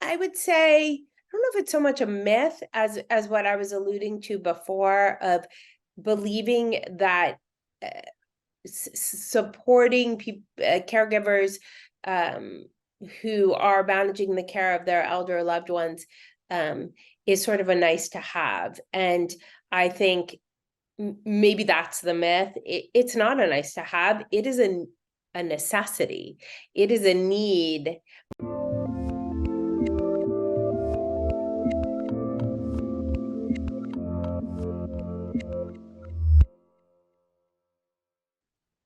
I would say, I don't know if it's so much a myth as what I was alluding to before, of believing that supporting caregivers um, who are managing the care of their elder loved ones is sort of a nice to have. And I think maybe that's the myth. It's not a nice to have. It is a necessity. It is a need.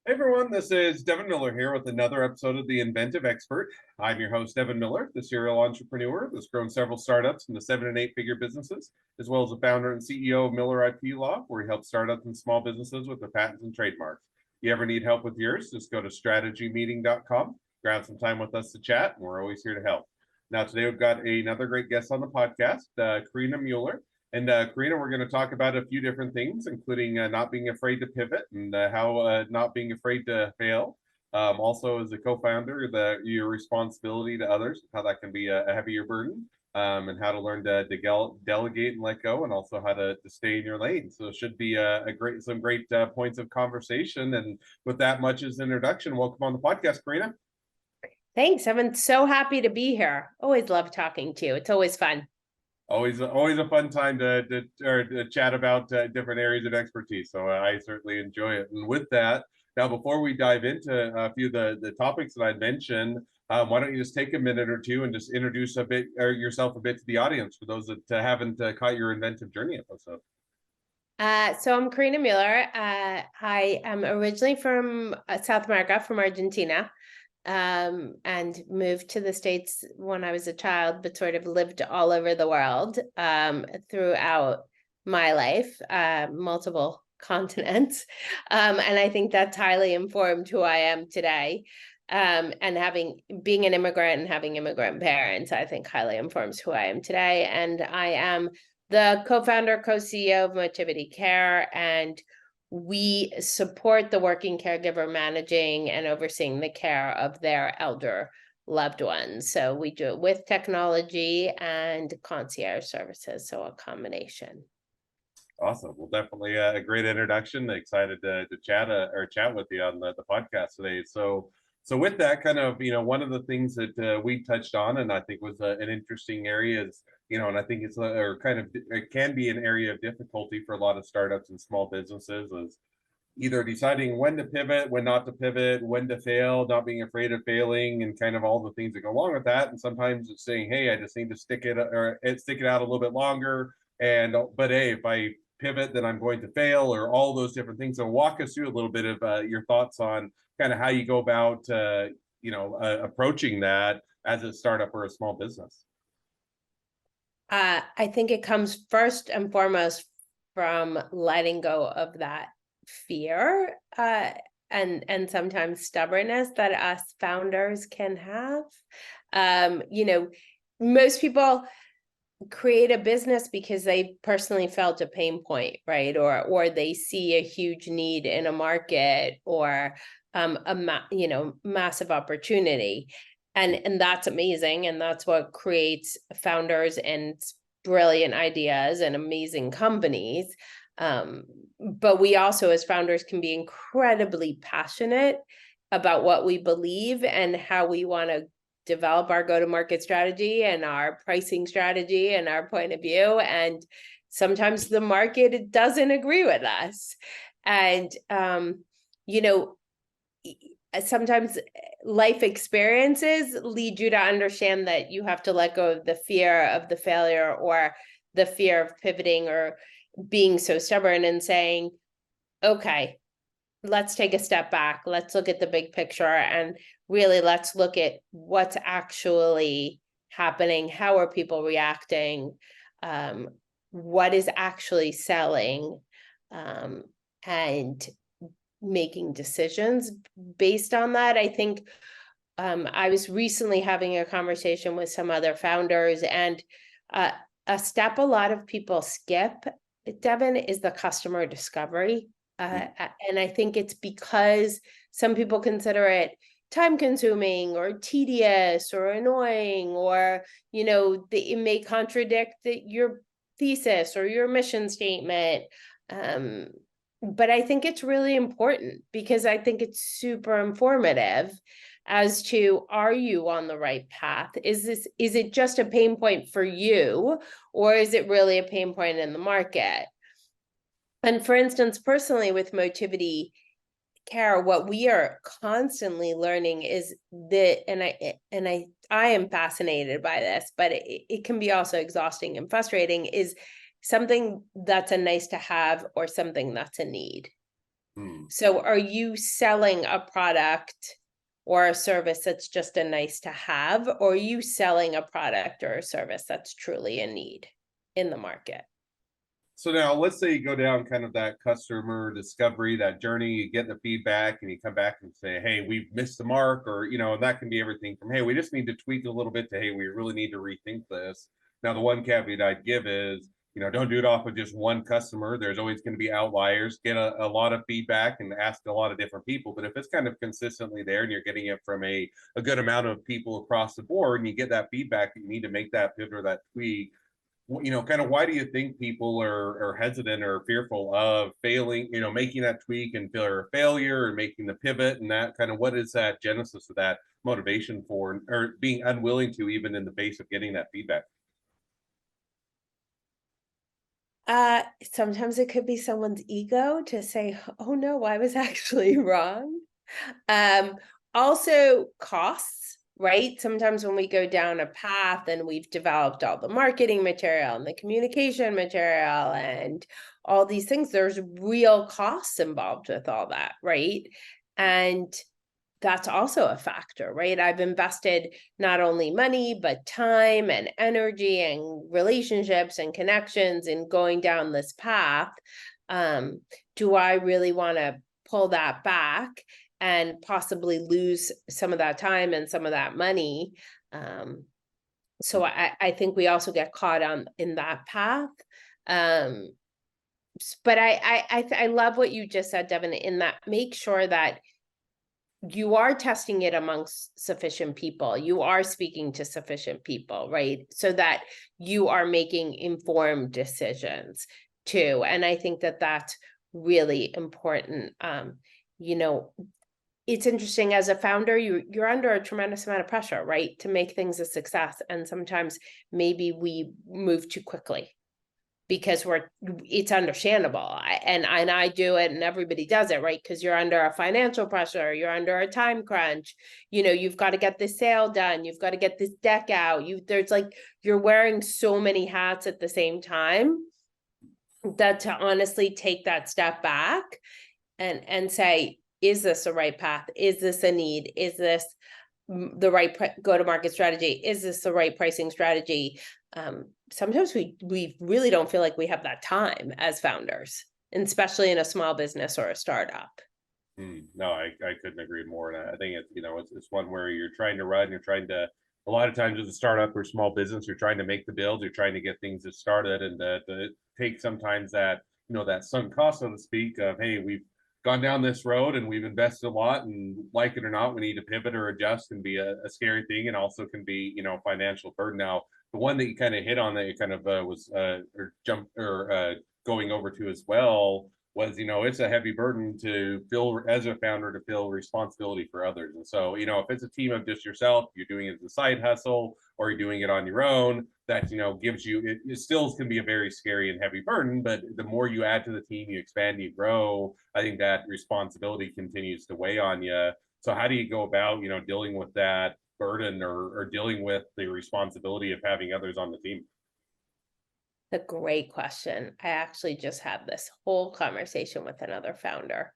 Hey everyone, this is Devin Miller here with another episode of The Inventive Expert. I'm your host, Devin Miller, the serial entrepreneur that's grown several startups into 7 and 8-figure businesses, as well as the founder and CEO of Miller IP Law, where he helps startups and small businesses with their patents and trademarks. If you ever need help with yours, just go to strategymeeting.com, grab some time with us to chat, and we're always here to help. Now, today we've got another great guest on the podcast, Karina Muller. And Karina, we're going to talk about a few different things, including not being afraid to pivot and how not being afraid to fail. Also, as a co-founder, your responsibility to others, how that can be a heavier burden, and how to learn to delegate and let go, and also how to stay in your lane. So it should be some great points of conversation. And with that much as introduction, welcome on the podcast, Karina. Thanks. I'm so happy to be here. Always love talking to you. It's always fun. Always a fun time to chat about different areas of expertise. So I certainly enjoy it. And with that, now before we dive into a few of the topics that I mentioned, why don't you just take a minute or two and just introduce a bit or yourself a bit to the audience for those that haven't caught your inventive journey episode. So I'm Karina Muller. I am originally from South America, from Argentina, and moved to the States when I was a child, but sort of lived all over the world throughout my life, multiple continents. And I think that's highly informed who I am today. And being an immigrant and having immigrant parents, I think highly informs who I am today. And I am the co-founder, co-CEO of Motivity Care, and we support the working caregiver managing and overseeing the care of their elder loved ones. So we do it with technology and concierge services, so a combination. Awesome. Well, definitely a great introduction. Excited to chat with you on the podcast today. So with that, kind of, one of the things that we touched on, and I think was an interesting area is, and I think it can be an area of difficulty for a lot of startups and small businesses, is either deciding when to pivot, when not to pivot, when to fail, not being afraid of failing, and kind of all the things that go along with that. And sometimes it's saying, hey, I just need to stick it out a little bit longer. But hey, if I pivot, then I'm going to fail, or all those different things. So walk us through a little bit of your thoughts on kind of how you go about approaching that as a startup or a small business. I think it comes first and foremost from letting go of that fear and sometimes stubbornness that us founders can have. Most people create a business because they personally felt a pain point, right? Or they see a huge need in a market, or massive opportunity. And that's amazing. And that's what creates founders and brilliant ideas and amazing companies. But we also, as founders, can be incredibly passionate about what we believe and how we want to develop our go-to-market strategy and our pricing strategy and our point of view. And sometimes the market doesn't agree with us. And, sometimes life experiences lead you to understand that you have to let go of the fear of the failure, or the fear of pivoting, or being so stubborn, and saying, okay, let's take a step back. Let's look at the big picture, and really let's look at what's actually happening. How are people reacting? What is actually selling? And making decisions based on that. I think I was recently having a conversation with some other founders, and a step a lot of people skip, Devin, is the customer discovery. And I think it's because some people consider it time consuming or tedious or annoying, or, you know, it may contradict your thesis or your mission statement. But I think it's really important because I think it's super informative as to, are you on the right path? Is it just a pain point for you, or is it really a pain point in the market? And for instance, personally with Motivity Care, what we are constantly learning is that, and I am fascinated by this, but it can be also exhausting and frustrating, is something that's a nice to have or something that's a need. So are you selling a product or a service that's just a nice to have, or are you selling a product or a service that's truly a need in the market? So now let's say you go down kind of that customer discovery, that journey, you get the feedback and you come back and say, hey, we've missed the mark, or, you know, and that can be everything from, hey, we just need to tweak a little bit to, hey, we really need to rethink this. Now, the one caveat I'd give is, you know, don't do it off of just one customer. There's always going to be outliers. Get a lot of feedback and ask a lot of different people. But if it's kind of consistently there and you're getting it from a good amount of people across the board, and you get that feedback, you need to make that pivot or that tweak. You know, kind of why do you think people are hesitant or fearful of failing, you know, making that tweak and feel a failure, or making the pivot, and that kind of, what is that genesis of that motivation for, or being unwilling to, even in the face of getting that feedback? Sometimes it could be someone's ego to say, oh no, I was actually wrong. Also costs, right? Sometimes when we go down a path and we've developed all the marketing material and the communication material and all these things, there's real costs involved with all that, right? And that's also a factor, right? I've invested not only money, but time and energy and relationships and connections in going down this path. Do I really want to pull that back and possibly lose some of that time and some of that money? So I think we also get caught in that path. But I love what you just said, Devin, in that make sure that you are testing it amongst sufficient people. You are speaking to sufficient people, right? So that you are making informed decisions too. And I think that that's really important. You know, it's interesting as a founder, you're under a tremendous amount of pressure, right? To make things a success. And sometimes maybe we move too quickly, because it's understandable. And I do it, and everybody does it, right? Because you're under a financial pressure, you're under a time crunch, you know, you've got to get this sale done, you've got to get this deck out, there's like, you're wearing so many hats at the same time, that to honestly take that step back and say, is this the right path? Is this a need? Is this the right go-to-market strategy? Is this the right pricing strategy? Sometimes we really don't feel like we have that time as founders, and especially in a small business or a startup. No, I couldn't agree more. And I think it's, you know, it's one where you're trying to run, you're trying to, a lot of times as a startup or small business, you're trying to make the build, you're trying to get things started, and to take sometimes that, you know, that sunk cost, so to speak, of, hey, we've gone down this road and we've invested a lot, and like it or not, we need to pivot or adjust, can be a scary thing, and also can be, you know, financial burden. Now, the one that you kind of hit on that you kind of was going over to as well was, you know, it's a heavy burden to feel as a founder, to feel responsibility for others. And so, you know, if it's a team of just yourself, you're doing it as a side hustle, or you're doing it on your own, that, you know, gives you, it still can be a very scary and heavy burden. But the more you add to the team, you expand, you grow, I think that responsibility continues to weigh on you. So how do you go about, you know, dealing with that burden, or dealing with the responsibility of having others on the team? A great question. I actually just had this whole conversation with another founder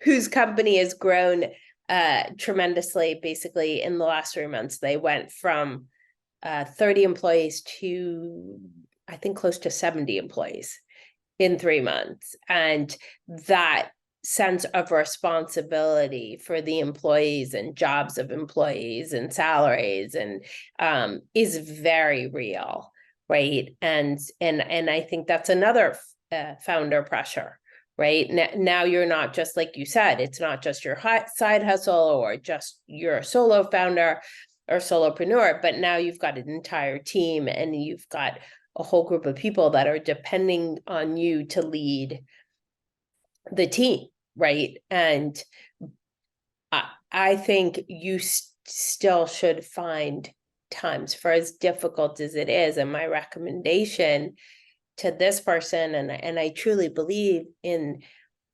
whose company has grown tremendously. Basically, in the last 3 months, they went from 30 employees to, I think, close to 70 employees in 3 months. And that sense of responsibility for the employees and jobs of employees and salaries and is very real, right? And I think that's another founder pressure, right? Now you're not just, like you said, it's not just your side hustle or just you're a solo founder or solopreneur, but now you've got an entire team and you've got a whole group of people that are depending on you to lead the team, right? And I think you still should find times, for as difficult as it is. And my recommendation to this person, and I truly believe in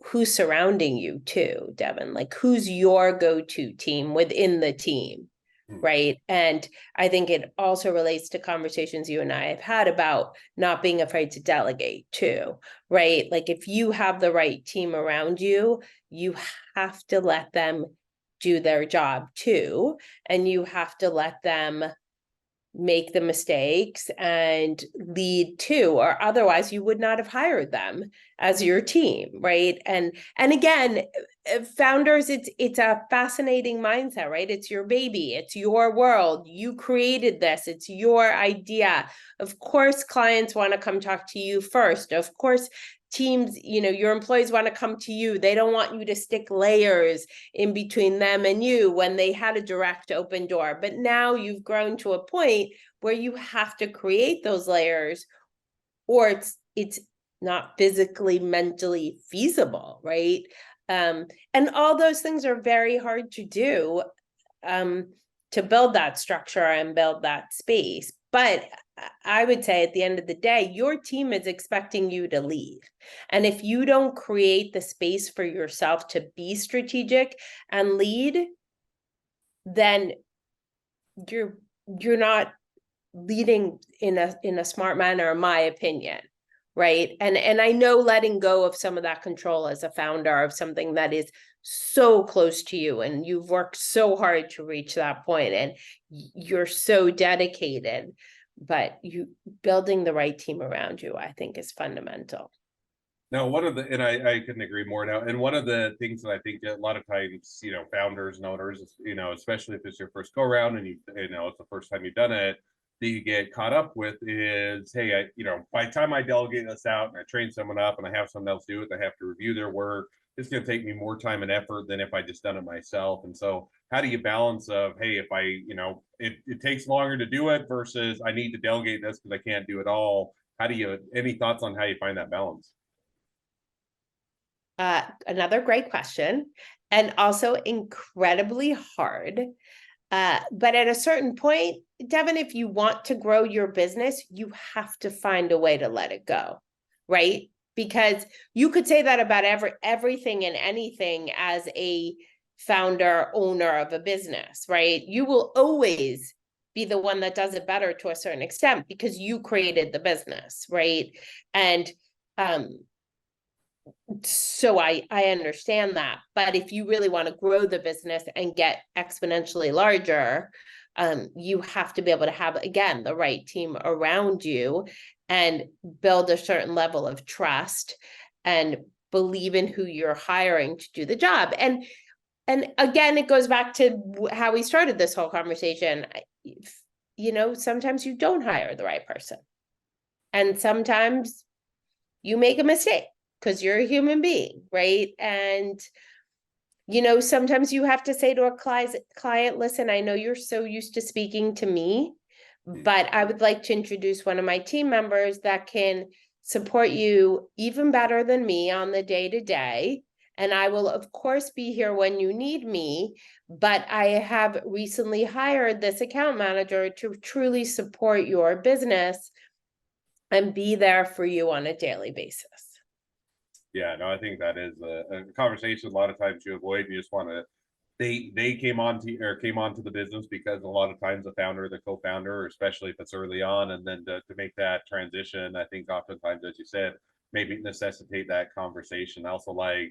who's surrounding you too, Devin, like who's your go-to team within the team, right? And I think it also relates to conversations you and I have had about not being afraid to delegate too, right? Like if you have the right team around you, you have to let them do their job too, and you have to let them make the mistakes and lead too, or otherwise you would not have hired them as your team, right? And again, founders, it's a fascinating mindset, right? It's your baby, it's your world, you created this, it's your idea. Of course clients want to come talk to you first. Of course teams, your employees want to come to you. They don't want you to stick layers in between them and you when they had a direct open door. But now you've grown to a point where you have to create those layers, or it's not physically, mentally feasible, right? And all those things are very hard to do, to build that structure and build that space. But I would say at the end of the day, your team is expecting you to lead. And if you don't create the space for yourself to be strategic and lead, then you're not leading in a smart manner, in my opinion, right? And I know letting go of some of that control as a founder of something that is so close to you and you've worked so hard to reach that point and you're so dedicated, but you building the right team around you, I think, is fundamental. Now, and I couldn't agree more now. And one of the things that I think a lot of times, founders and owners, especially if it's your first go around and it's the first time you've done it, that you get caught up with is, hey, by the time I delegate this out and I train someone up and I have someone else do it, I have to review their work. It's going to take me more time and effort than if I just done it myself. And so how do you balance of, hey, if it takes longer to do it versus I need to delegate this because I can't do it all. Any thoughts on how you find that balance? Another great question, and also incredibly hard. But at a certain point, Devin, if you want to grow your business, you have to find a way to let it go, right? Because you could say that about everything and anything as a founder, owner of a business, right? You will always be the one that does it better to a certain extent because you created the business, right? And so I understand that. But if you really want to grow the business and get exponentially larger, you have to be able to have, again, the right team around you and build a certain level of trust and believe in who you're hiring to do the job. And again, it goes back to how we started this whole conversation. Sometimes you don't hire the right person. And sometimes you make a mistake because you're a human being, right? And, sometimes you have to say to a client, listen, I know you're so used to speaking to me, but I would like to introduce one of my team members that can support you even better than me on the day-to-day. And I will, of course, be here when you need me, but I have recently hired this account manager to truly support your business and be there for you on a daily basis. Yeah, no, I think that is a conversation a lot of times you avoid. You just want to, they came onto the business because a lot of times the founder, the co-founder, especially if it's early on, and then to make that transition, I think oftentimes, as you said, maybe necessitate that conversation. I also like,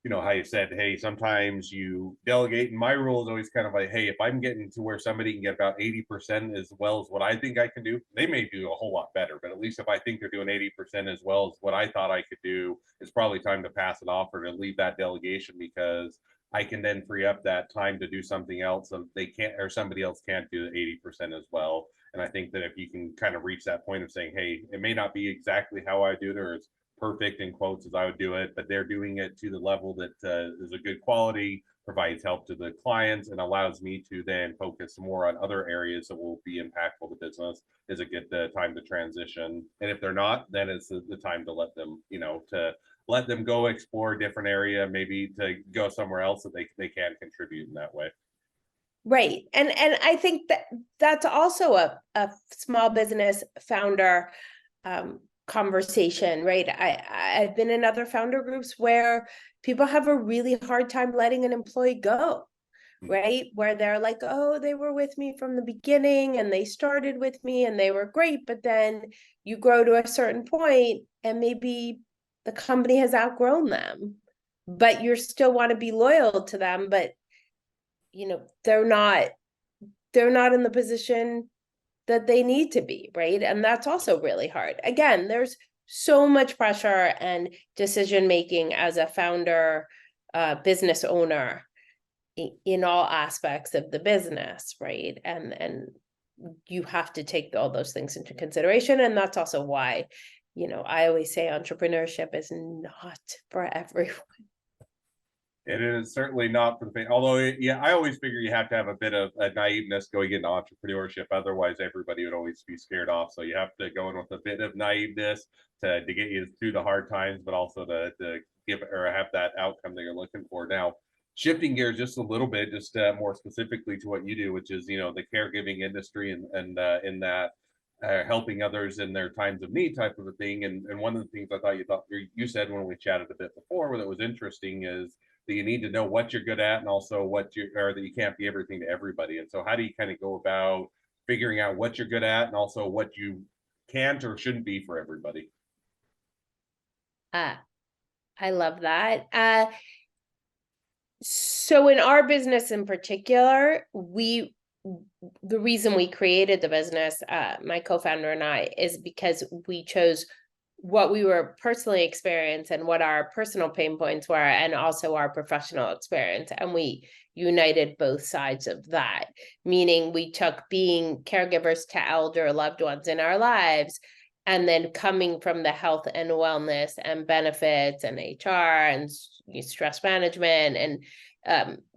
how you said, hey, sometimes you delegate. And my rule is always kind of like, hey, if I'm getting to where somebody can get about 80% as well as what I think I can do, they may do a whole lot better. But at least if I think they're doing 80% as well as what I thought I could do, it's probably time to pass it off or to leave that delegation, because I can then free up that time to do something else so they can't, or somebody else can't do the 80% as well. And I think that if you can kind of reach that point of saying, hey, it may not be exactly how I do it, or it's perfect in quotes as I would do it, but they're doing it to the level that is a good quality, provides help to the clients, and allows me to then focus more on other areas that will be impactful to business. Is a good time to transition. And if they're not, then it's the time to let them, to let them go explore a different area, maybe to go somewhere else that they can contribute in that way. Right. And I think that that's also a small business founder conversation, right? I've been in other founder groups where people have a really hard time letting an employee go, right? Where they're like, oh, they were with me from the beginning and they started with me and they were great, but then you grow to a certain point and maybe the company has outgrown them, but you still want to be loyal to them, but they're not in the position that they need to be, right? And that's also really hard. Again, there's so much pressure and decision making as a founder, business owner in all aspects of the business, right? And you have to take all those things into consideration. And that's also why, I always say entrepreneurship is not for everyone. It is certainly not for the faint. Although, yeah, I always figure you have to have a bit of a naiveness going into entrepreneurship. Otherwise, everybody would always be scared off. So you have to go in with a bit of naiveness to get you through the hard times, but also to give or have that outcome that you're looking for. Now, shifting gears just a little bit, just more specifically to what you do, which is the caregiving industry and in that. Helping others in their times of need type of a thing. And one of the things I thought you said when we chatted a bit before that was interesting is that you need to know what you're good at and also that you can't be everything to everybody. And so how do you kind of go about figuring out what you're good at and also what you can't or shouldn't be for everybody? I love that. So in our business in particular, the reason we created the business, my co-founder and I, is because we chose what we were personally experienced and what our personal pain points were, and also our professional experience. And we united both sides of that, meaning we took being caregivers to elder loved ones in our lives, and then coming from the health and wellness and benefits and HR and stress management and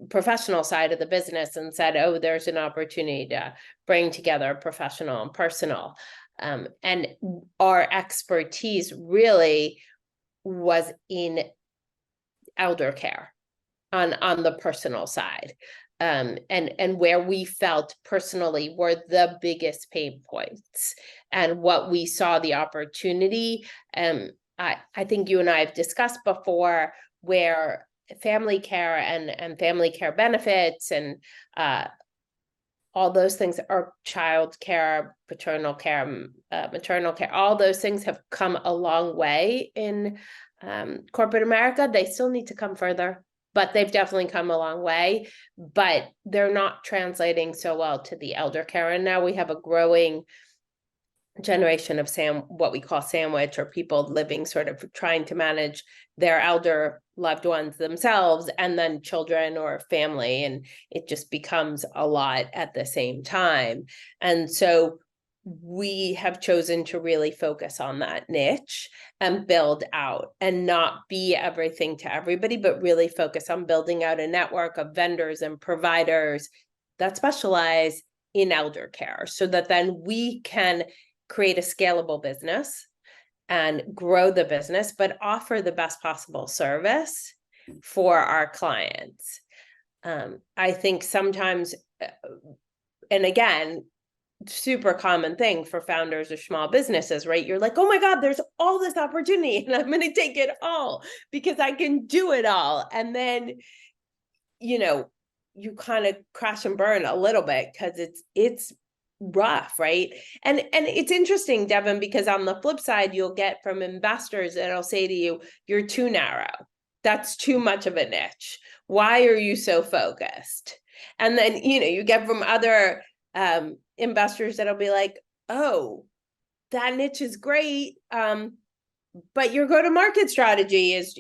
professional side of the business, and said, oh, there's an opportunity to bring together professional and personal. And our expertise really was in elder care on the personal side. And where we felt personally were the biggest pain points and what we saw the opportunity. I think you and I have discussed before where family care and family care benefits and all those things are child care, paternal care, maternal care, all those things have come a long way in corporate America. They still need to come further, but they've definitely come a long way, but they're not translating so well to the elder care. And now we have a growing generation of what we call sandwich, or people living sort of trying to manage their elder loved ones themselves and then children or family, and it just becomes a lot at the same time. And so we have chosen to really focus on that niche and build out and not be everything to everybody, but really focus on building out a network of vendors and providers that specialize in elder care, so that then we can create a scalable business and grow the business, but offer the best possible service for our clients. I think sometimes, and again, super common thing for founders of small businesses, right? You're like, oh my God, there's all this opportunity and I'm going to take it all because I can do it all. And then, you kind of crash and burn a little bit because it's rough, right? And it's interesting, Devin, because on the flip side, you'll get from investors that'll say to you, you're too narrow. That's too much of a niche. Why are you so focused? And then, you get from other investors that'll be like, oh, that niche is great. But your go-to-market strategy is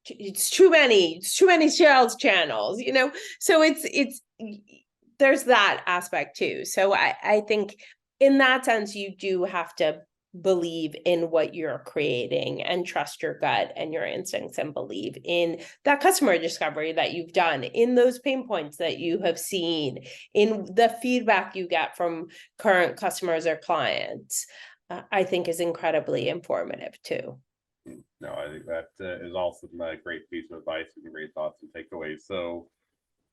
it's too many sales channels, so it's there's that aspect too. So I think in that sense, you do have to believe in what you're creating and trust your gut and your instincts and believe in that customer discovery that you've done, in those pain points that you have seen, in the feedback you get from current customers or clients, I think is incredibly informative too. No, I think that is also a great piece of advice and great thoughts and takeaways. So,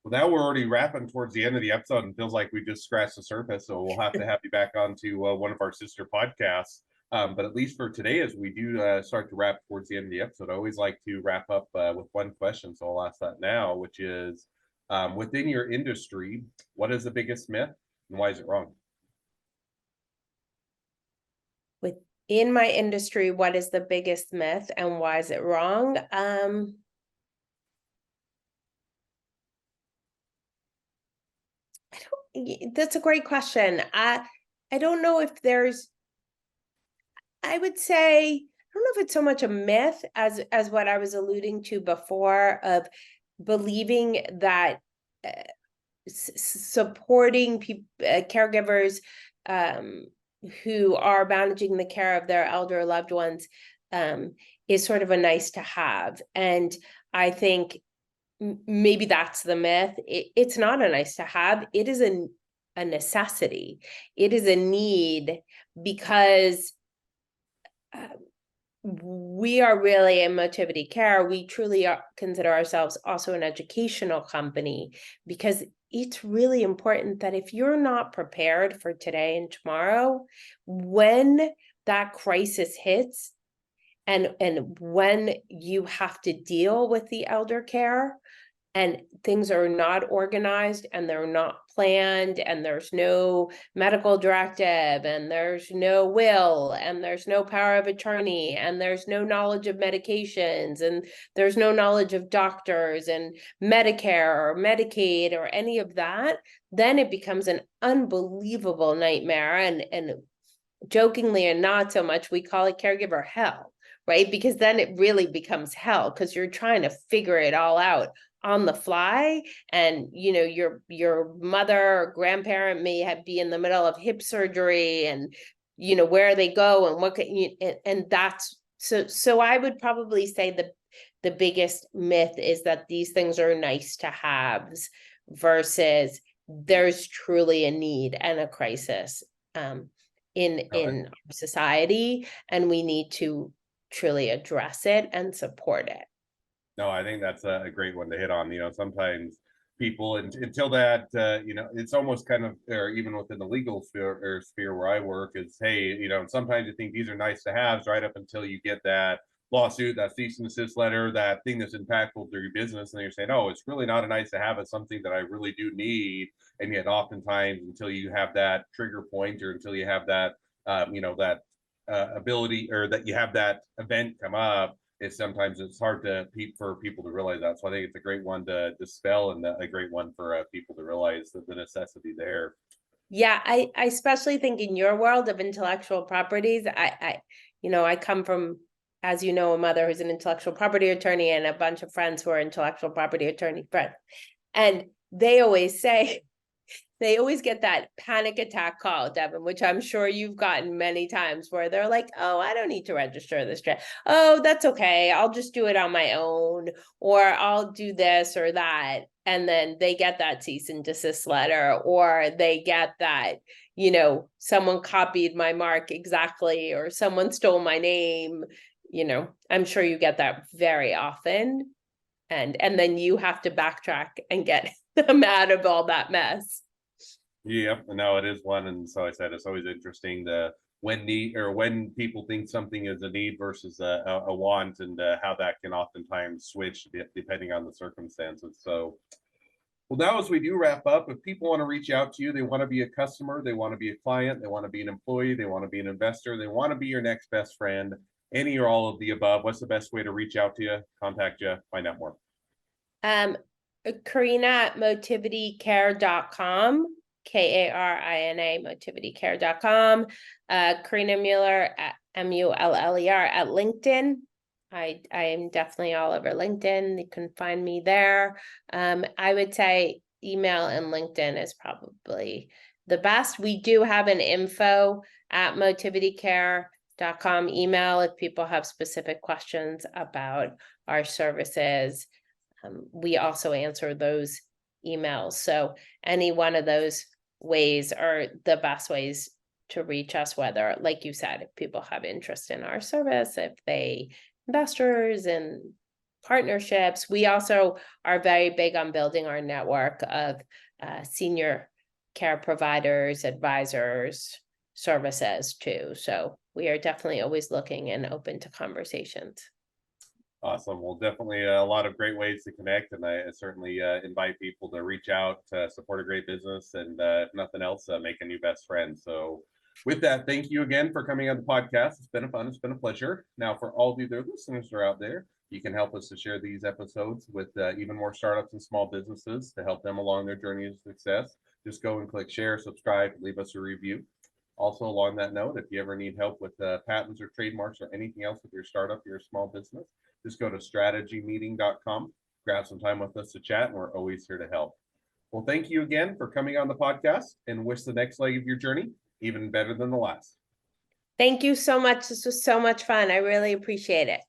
well, now we're already wrapping towards the end of the episode and feels like we just scratched the surface. So we'll have to have you back onto one of our sister podcasts. But at least for today, as we do start to wrap towards the end of the episode, I always like to wrap up with one question. So I'll ask that now, which is within your industry, what is the biggest myth and why is it wrong? Within my industry, what is the biggest myth and why is it wrong? That's a great question. I don't know if there's, I would say, I don't know if it's so much a myth as what I was alluding to before, of believing that supporting caregivers who are managing the care of their elder loved ones is sort of a nice to have. And I think maybe that's the myth. It's not a nice to have. It is a necessity. It is a need, because we are really in Motivity Care. We truly consider ourselves also an educational company, because it's really important that if you're not prepared for today and tomorrow, when that crisis hits, and when you have to deal with the elder care and things are not organized and they're not planned and there's no medical directive and there's no will and there's no power of attorney and there's no knowledge of medications and there's no knowledge of doctors and Medicare or Medicaid or any of that, then it becomes an unbelievable nightmare. And jokingly and not so much, we call it caregiver hell, right? Because then it really becomes hell, because you're trying to figure it all out on the fly, and your mother or grandparent may be in the middle of hip surgery, and where they go and what and that's so I would probably say the biggest myth is that these things are nice to haves versus there's truly a need and a crisis in our society, and we need to truly address it and support it. No, I think that's a great one to hit on. Sometimes people until that, it's almost kind of, or even within the legal sphere where I work, is hey, sometimes you think these are nice to haves right up until you get that lawsuit, that cease and desist letter, that thing that's impactful to your business, and you're saying, oh, it's really not a nice to have. It's something that I really do need, and yet oftentimes until you have that trigger point or until you have that, that ability, or that you have that event come up, it's hard for people to realize that. So I think it's a great one to dispel, and a great one for people to realize the necessity there. Yeah, I especially think in your world of intellectual properties, I come from, as you know, a mother who's an intellectual property attorney and a bunch of friends who are intellectual property attorney friends. And they always say, they always get that panic attack call, Devin, which I'm sure you've gotten many times, where they're like, oh, I don't need to register this. Oh, that's okay. I'll just do it on my own, or I'll do this or that. And then they get that cease and desist letter, or they get that, someone copied my mark exactly, or someone stole my name. I'm sure you get that very often. And then you have to backtrack and get them out of all that mess. Yeah, no, it is one. And so I said, it's always interesting when people think something is a need versus a want, and how that can oftentimes switch depending on the circumstances. So, well, now as we do wrap up, if people want to reach out to you, they want to be a customer, they want to be a client, they want to be an employee, they want to be an investor, they want to be your next best friend, any or all of the above, what's the best way to reach out to you, contact you, find out more? Karina at motivitycare.com. Karina, motivitycare.com. Karina Muller at Muller at LinkedIn. I am definitely all over LinkedIn. You can find me there. I would say email and LinkedIn is probably the best. We do have an info at Motivity Care email if people have specific questions about our services. We also answer those emails. So any one of those ways are the best ways to reach us, whether, like you said, if people have interest in our service, if they investors and partnerships. We also are very big on building our network of senior care providers, advisors, services too. So we are definitely always looking and open to conversations. Awesome. Well, definitely a lot of great ways to connect, and I certainly invite people to reach out to support a great business, and if nothing else, make a new best friend. So with that, thank you again for coming on the podcast. It's been fun. It's been a pleasure. Now, for all of you that are listeners that are out there, you can help us to share these episodes with even more startups and small businesses to help them along their journey of success. Just go and click share, subscribe, leave us a review. Also, along that note, if you ever need help with patents or trademarks or anything else with your startup, your small business, just go to strategymeeting.com, grab some time with us to chat, and we're always here to help. Well, thank you again for coming on the podcast, and wish the next leg of your journey even better than the last. Thank you so much. This was so much fun. I really appreciate it.